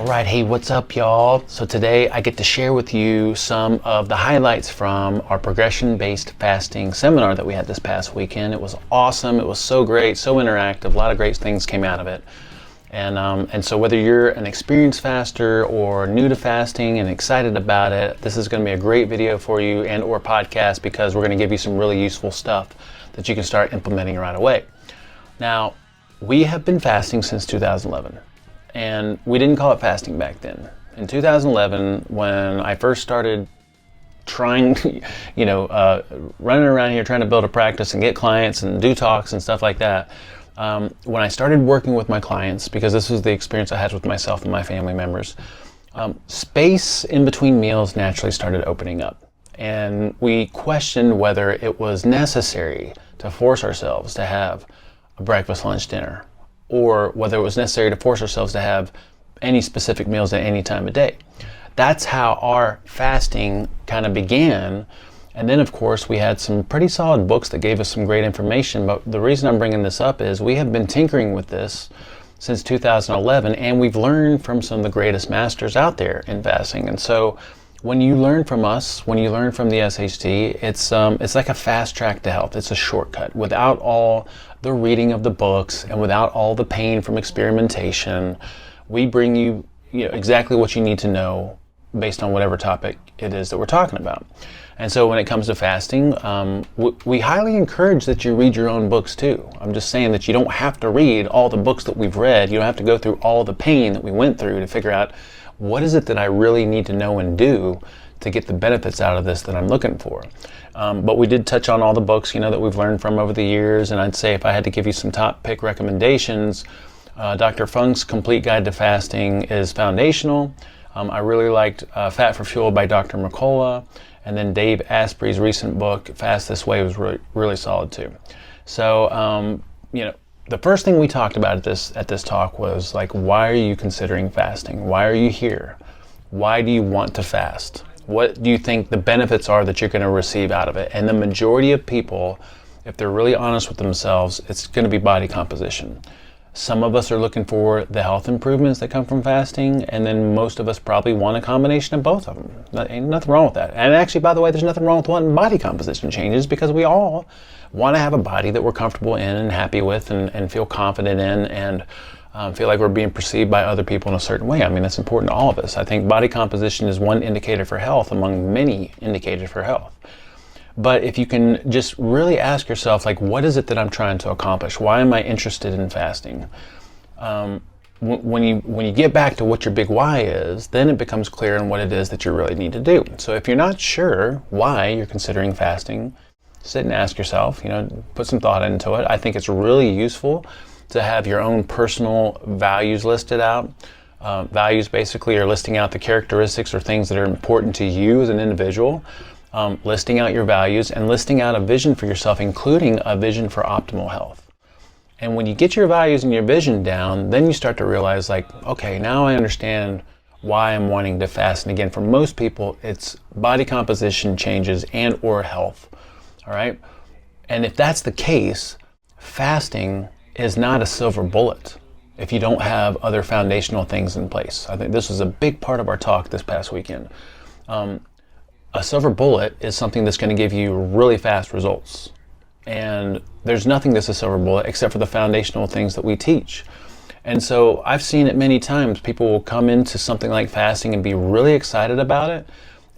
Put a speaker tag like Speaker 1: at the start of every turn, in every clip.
Speaker 1: Alright, hey, what's up, y'all? So today I get to share with you some of the highlights from our progression-based fasting seminar that we had this past weekend. It was awesome. It was so great, so interactive. A lot of great things came out of it. And so whether you're an experienced faster or new to fasting and excited about it, this is going to be a great video for you and or podcast, because we're going to give you some really useful stuff that you can start implementing right away. Now, we have been fasting since 2011. And we didn't call it fasting back then. In 2011, when I first started trying, running around here trying to build a practice and get clients and do talks and stuff like that, when I started working with my clients, because this was the experience I had with myself and my family members, space in between meals naturally started opening up. And we questioned whether it was necessary to force ourselves to have a breakfast, lunch, dinner, or whether it was necessary to force ourselves to have any specific meals at any time of day. That's how our fasting kind of began. And then, of course, we had some pretty solid books that gave us some great information. But the reason I'm bringing this up is we have been tinkering with this since 2011, and we've learned from some of the greatest masters out there in fasting. And so when you learn from us, when you learn from the SHT, it's like a fast track to health. It's a shortcut without all the reading of the books and without all the pain from experimentation. We bring you, exactly what you need to know based on whatever topic it is that we're talking about. And so when it comes to fasting, we highly encourage that you read your own books too. I'm just saying that you don't have to read all the books that we've read. You don't have to go through all the pain that we went through to figure out what is it that I really need to know and do to get the benefits out of this that I'm looking for. But we did touch on all the books, that we've learned from over the years. And I'd say if I had to give you some top pick recommendations, Dr. Funk's Complete Guide to Fasting is foundational. I really liked Fat for Fuel by Dr. Mercola. And then Dave Asprey's recent book, Fast This Way, was really, really solid too. So, the first thing we talked about at this talk was like, why are you considering fasting? Why are you here? Why do you want to fast? What do you think the benefits are that you're going to receive out of it? And the majority of people, if they're really honest with themselves, it's going to be body composition. Some of us are looking for the health improvements that come from fasting, and then most of us probably want a combination of both of them. Ain't nothing wrong with that. And actually, by the way, there's nothing wrong with wanting body composition changes, because we all want to have a body that we're comfortable in and happy with and feel confident in, and feel like we're being perceived by other people in a certain way. I mean, that's important to all of us. I think body composition is one indicator for health among many indicators for health. But if you can just really ask yourself, like, what is it that I'm trying to accomplish? Why am I interested in fasting? When you get back to what your big why is, then it becomes clear on what it is that you really need to do. So if you're not sure why you're considering fasting, sit and ask yourself, put some thought into it. I think it's really useful to have your own personal values listed out. Values basically are listing out the characteristics or things that are important to you as an individual. Listing out your values and listing out a vision for yourself, including a vision for optimal health. And when you get your values and your vision down, then you start to realize, like, okay, now I understand why I'm wanting to fast. And again, for most people, it's body composition changes and or health. All right. And if that's the case, fasting is not a silver bullet if you don't have other foundational things in place. I think this was a big part of our talk this past weekend. A silver bullet is something that's going to give you really fast results. And there's nothing that's a silver bullet except for the foundational things that we teach. And so I've seen it many times. People will come into something like fasting and be really excited about it.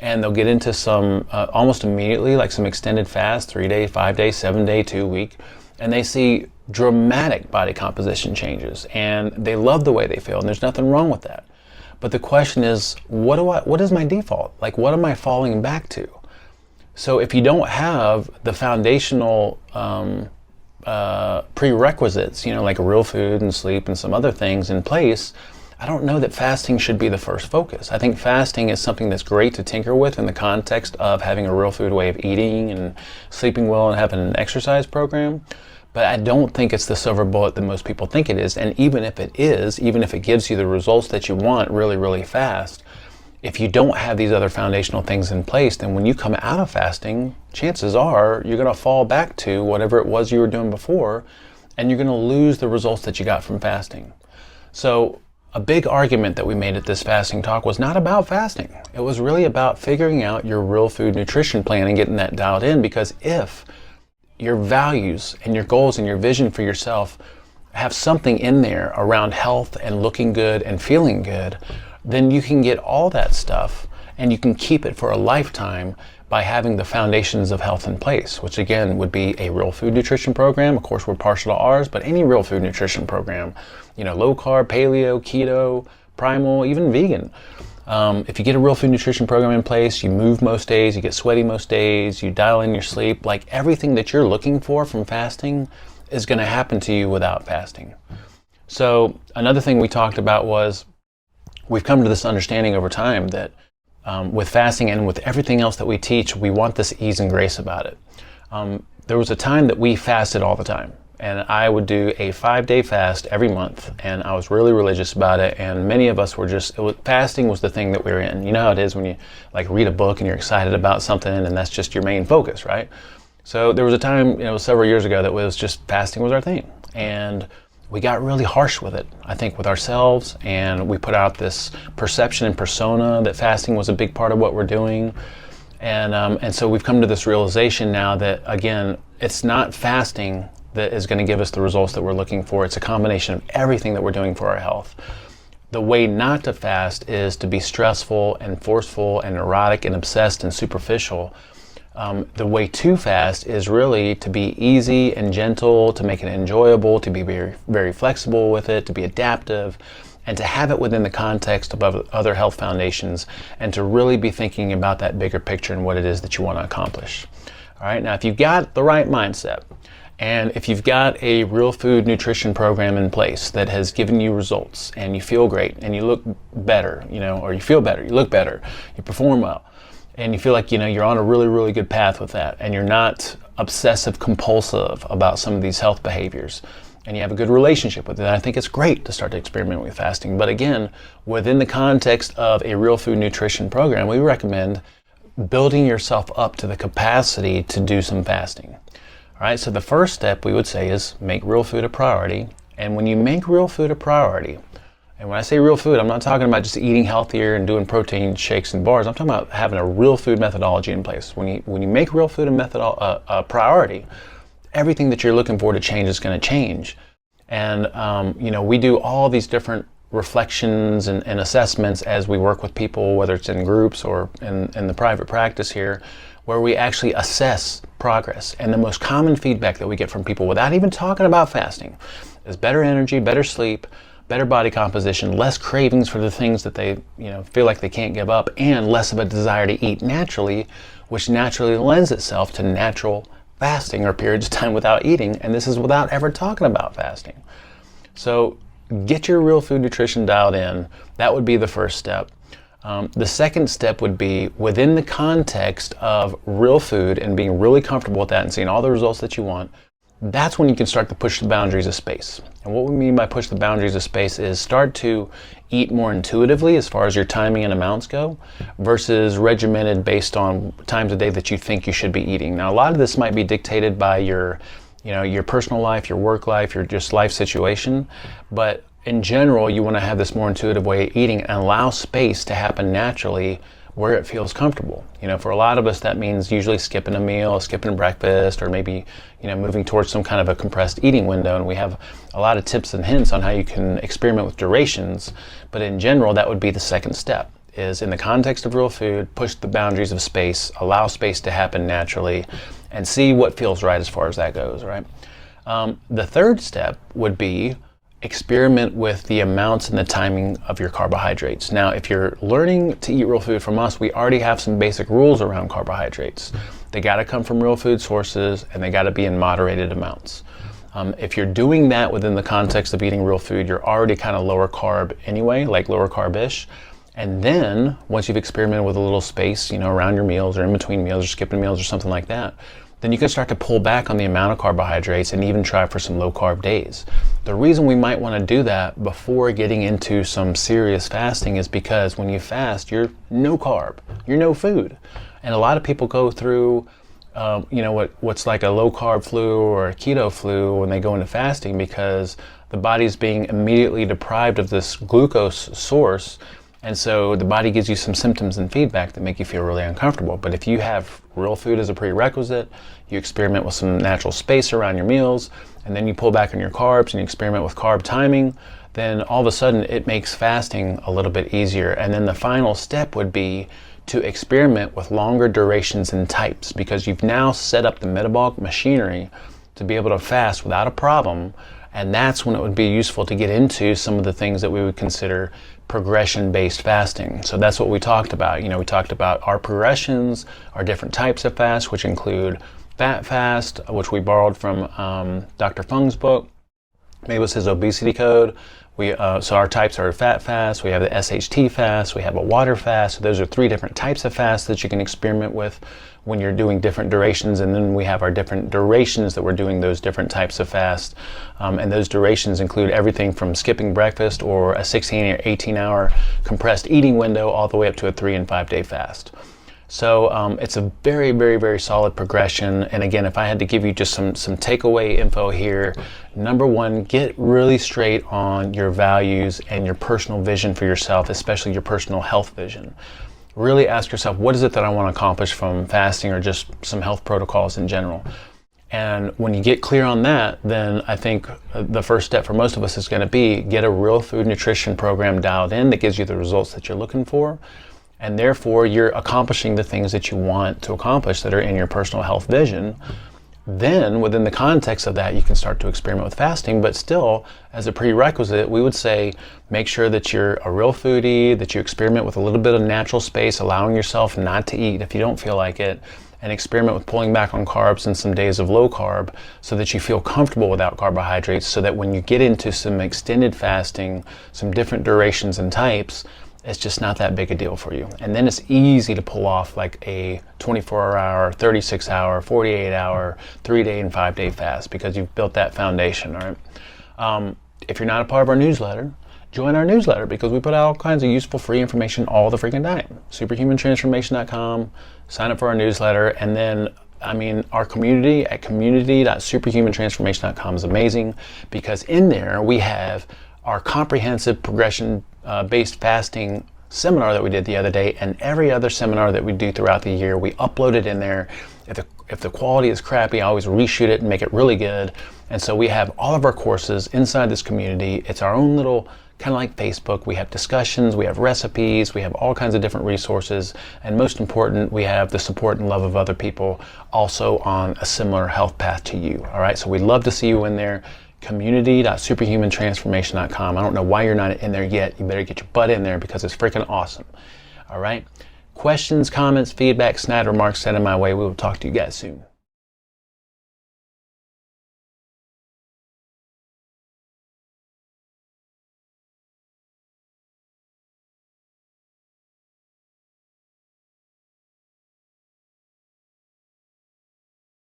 Speaker 1: And they'll get into some, almost immediately, like some extended fast, 3-day, 5-day, 7-day, 2-week. And they see dramatic body composition changes. And they love the way they feel. And there's nothing wrong with that. But the question is, what is my default? Like, what am I falling back to? So if you don't have the foundational prerequisites, like real food and sleep and some other things in place, I don't know that fasting should be the first focus. I think fasting is something that's great to tinker with in the context of having a real food way of eating and sleeping well and having an exercise program. But I don't think it's the silver bullet that most people think it is. And even if it is, even if it gives you the results that you want really, really fast, if you don't have these other foundational things in place, then when you come out of fasting, chances are you're going to fall back to whatever it was you were doing before, and you're going to lose the results that you got from fasting. So a big argument that we made at this fasting talk was not about fasting. It was really about figuring out your real food nutrition plan and getting that dialed in, because if your values and your goals and your vision for yourself have something in there around health and looking good and feeling good, then you can get all that stuff and you can keep it for a lifetime by having the foundations of health in place, which again would be a real food nutrition program. Of course, we're partial to ours, but any real food nutrition program, low carb, paleo, keto, primal, even vegan. If you get a real food nutrition program in place, you move most days, you get sweaty most days, you dial in your sleep, like everything that you're looking for from fasting is going to happen to you without fasting. So another thing we talked about was we've come to this understanding over time that with fasting and with everything else that we teach, we want this ease and grace about it. There was a time that we fasted all the time, and I would do a 5-day fast every month, and I was really religious about it, and many of us were fasting was the thing that we were in. You know how it is when you read a book and you're excited about something and that's just your main focus, right? So there was a time, several years ago, that was just fasting was our thing, and we got really harsh with it, I think, with ourselves, and we put out this perception and persona that fasting was a big part of what we're doing. And so we've come to this realization now that, again, it's not fasting that is going to give us the results that we're looking for. It's a combination of everything that we're doing for our health. The way not to fast is to be stressful and forceful and neurotic and obsessed and superficial. The way to fast is really to be easy and gentle, to make it enjoyable, to be very, very flexible with it, to be adaptive, and to have it within the context of other health foundations, and to really be thinking about that bigger picture and what it is that you want to accomplish. All right, now if you've got the right mindset, and if you've got a real food nutrition program in place that has given you results, and you feel great, and you look better, or you feel better, you look better, you perform well, and you feel like you're on a really, really good path with that, and you're not obsessive compulsive about some of these health behaviors, and you have a good relationship with it, I think it's great to start to experiment with fasting. But again, within the context of a real food nutrition program, we recommend building yourself up to the capacity to do some fasting. All right, so the first step we would say is make real food a priority. And when you make real food a priority, and when I say real food, I'm not talking about just eating healthier and doing protein shakes and bars. I'm talking about having a real food methodology in place. When you make real food a priority, everything that you're looking for to change is going to change. And we do all these different reflections and assessments as we work with people, whether it's in groups or in the private practice here, where we actually assess progress. And the most common feedback that we get from people, without even talking about fasting, is better energy, better sleep, better body composition, less cravings for the things that they feel like they can't give up, and less of a desire to eat naturally, which naturally lends itself to natural fasting or periods of time without eating. And this is without ever talking about fasting. So get your real food nutrition dialed in. That would be the first step. The second step would be, within the context of real food and being really comfortable with that and seeing all the results that you want, that's when you can start to push the boundaries of space. And what we mean by push the boundaries of space is start to eat more intuitively as far as your timing and amounts go, versus regimented based on times of day that you think you should be eating. Now, a lot of this might be dictated by your personal life, your work life, your just life situation, but in general, you want to have this more intuitive way of eating and allow space to happen naturally where it feels comfortable. For a lot of us, that means usually skipping a meal, skipping breakfast, or maybe, moving towards some kind of a compressed eating window. And we have a lot of tips and hints on how you can experiment with durations. But in general, that would be the second step, is in the context of real food, push the boundaries of space, allow space to happen naturally, and see what feels right as far as that goes, right? The third step would be experiment with the amounts and the timing of your carbohydrates. Now, if you're learning to eat real food from us, we already have some basic rules around carbohydrates. They got to come from real food sources, and they got to be in moderated amounts. If you're doing that within the context of eating real food, you're already kind of lower carb anyway, like lower carb-ish. And then once you've experimented with a little space, around your meals or in between meals or skipping meals or something like that, then you can start to pull back on the amount of carbohydrates and even try for some low carb days. The reason we might want to do that before getting into some serious fasting is because when you fast, you're no carb, you're no food. And a lot of people go through what's like a low carb flu or a keto flu when they go into fasting, because the body's being immediately deprived of this glucose source. And so the body gives you some symptoms and feedback that make you feel really uncomfortable. But if you have real food as a prerequisite, you experiment with some natural space around your meals, and then you pull back on your carbs and you experiment with carb timing, then all of a sudden it makes fasting a little bit easier. And then the final step would be to experiment with longer durations and types, because you've now set up the metabolic machinery to be able to fast without a problem. And that's when it would be useful to get into some of the things that we would consider progression-based fasting. So that's what we talked about. We talked about our progressions, our different types of fast, which include fat fast, which we borrowed from Dr. Fung's book. Maybe it was his obesity code. So our types are fat fast, we have the SHT fast, we have a water fast. So those are 3 different types of fast that you can experiment with when you're doing different durations. And then we have our different durations that we're doing those different types of fast. And those durations include everything from skipping breakfast or a 16 or 18 hour compressed eating window all the way up to a 3 and 5 day fast. So it's a very, very, very solid progression. And again, if I had to give you just some takeaway info here, number 1, get really straight on your values and your personal vision for yourself, especially your personal health vision. Really ask yourself, what is it that I want to accomplish from fasting or just some health protocols in general? And when you get clear on that, then I think the first step for most of us is going to be get a real food nutrition program dialed in that gives you the results that you're looking for. And therefore, you're accomplishing the things that you want to accomplish that are in your personal health vision. Then, within the context of that, you can start to experiment with fasting. But still, as a prerequisite, we would say make sure that you're a real foodie, that you experiment with a little bit of natural space, allowing yourself not to eat if you don't feel like it, and experiment with pulling back on carbs and some days of low carb so that you feel comfortable without carbohydrates, so that when you get into some extended fasting, some different durations and types, it's just not that big a deal for you. And then it's easy to pull off like a 24-hour, 36-hour, 48-hour, 3-day and 5-day fast, because you've built that foundation, all right? If you're not a part of our newsletter, join our newsletter, because we put out all kinds of useful free information all the freaking time. SuperHumanTransformation.com, sign up for our newsletter, and then our community at community.superhumantransformation.com is amazing, because in there we have our comprehensive progression-based fasting seminar that we did the other day, and every other seminar that we do throughout the year. We upload it in there. If the quality is crappy, I always reshoot it and make it really good. And so we have all of our courses inside this community. It's our own little, kind of like Facebook. We have discussions, we have recipes, we have all kinds of different resources, and most important, we have the support and love of other people also on a similar health path to you. All right, so we'd love to see you in there. Community.superhumantransformation.com. I don't know why you're not in there yet. You better get your butt in there, because it's freaking awesome. All right. Questions, comments, feedback, snide remarks, send them my way. We will talk to you guys soon.